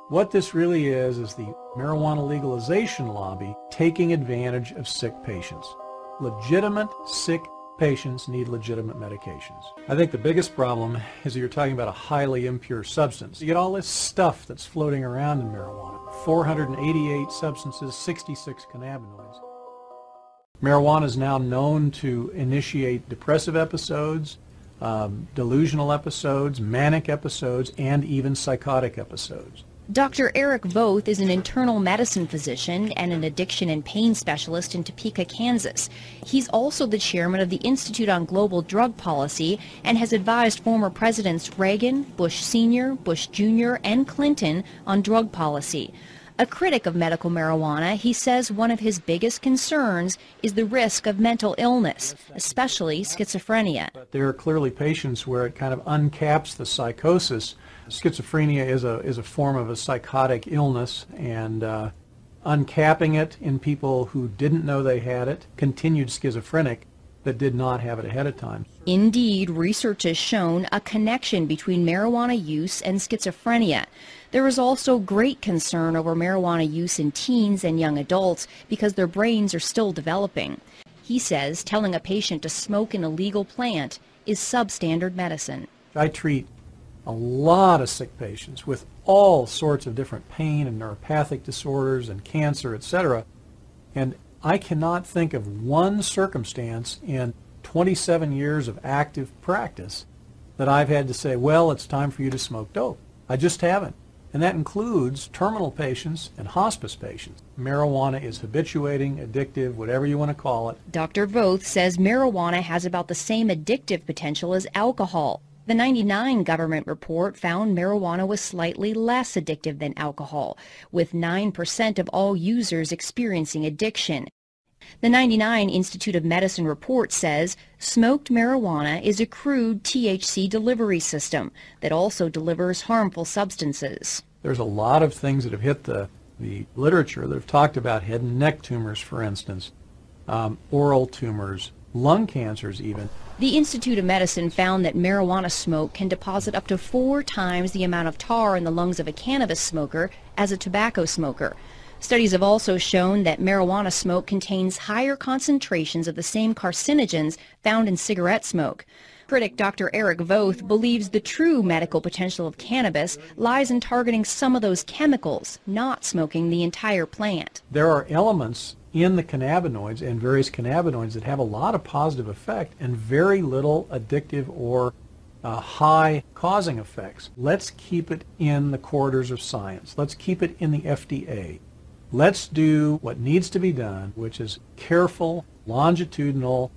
What this really is the marijuana legalization lobby taking advantage of sick patients. Legitimate sick patients need legitimate medications. I think the biggest problem is that you're talking about a highly impure substance. You get all this stuff that's floating around in marijuana. 488 substances, 66 cannabinoids. Marijuana is now known to initiate depressive episodes, delusional episodes, manic episodes, and even psychotic episodes. Dr. Erick Voth is an internal medicine physician and an addiction and pain specialist in Topeka, Kansas. He's also the chairman of the Institute on Global Drug Policy and has advised former presidents Reagan, Bush Sr., Bush Jr., and Clinton on drug policy. A critic of medical marijuana, he says one of his biggest concerns is the risk of mental illness, especially schizophrenia. There are clearly patients where it kind of uncaps the psychosis. Schizophrenia is a form of a psychotic illness, and uncapping it in people who didn't know they had it, continued schizophrenic, that did not have it ahead of time. Indeed, research has shown a connection between marijuana use and schizophrenia. There is also great concern over marijuana use in teens and young adults because their brains are still developing. He says telling a patient to smoke an illegal plant is substandard medicine. I treat a lot of sick patients with all sorts of different pain and neuropathic disorders and cancer, etc. And I cannot think of one circumstance in 27 years of active practice that I've had to say, well, it's time for you to smoke dope. I just haven't. And that includes terminal patients and hospice patients. Marijuana is habituating, addictive, whatever you want to call it. Dr. Voth says marijuana has about the same addictive potential as alcohol. The '99 government report found marijuana was slightly less addictive than alcohol, with 9% of all users experiencing addiction. The '99 Institute of Medicine report says smoked marijuana is a crude THC delivery system that also delivers harmful substances. There's a lot of things that have hit the literature that have talked about head and neck tumors, for instance, oral tumors, lung cancers even. The Institute of Medicine found that marijuana smoke can deposit up to 4 times the amount of tar in the lungs of a cannabis smoker as a tobacco smoker. Studies have also shown that marijuana smoke contains higher concentrations of the same carcinogens found in cigarette smoke. Critic Dr. Erick Voth believes the true medical potential of cannabis lies in targeting some of those chemicals, not smoking the entire plant. There are elements in the cannabinoids and various cannabinoids that have a lot of positive effect and very little addictive or high causing effects. Let's keep it in the corridors of science. Let's keep it in the FDA. Let's do what needs to be done, which is careful, longitudinal,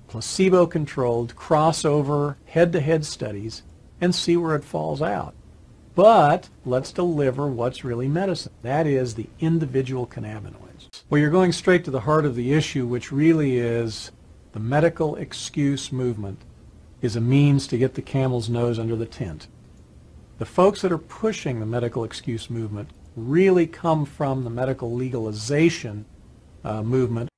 placebo-controlled, crossover, head-to-head studies, and see where it falls out. But let's deliver what's really medicine. That is the individual cannabinoids. Well, you're going straight to the heart of the issue, which really is the medical excuse movement is a means to get the camel's nose under the tent. The folks that are pushing the medical excuse movement really come from the medical legalization movement,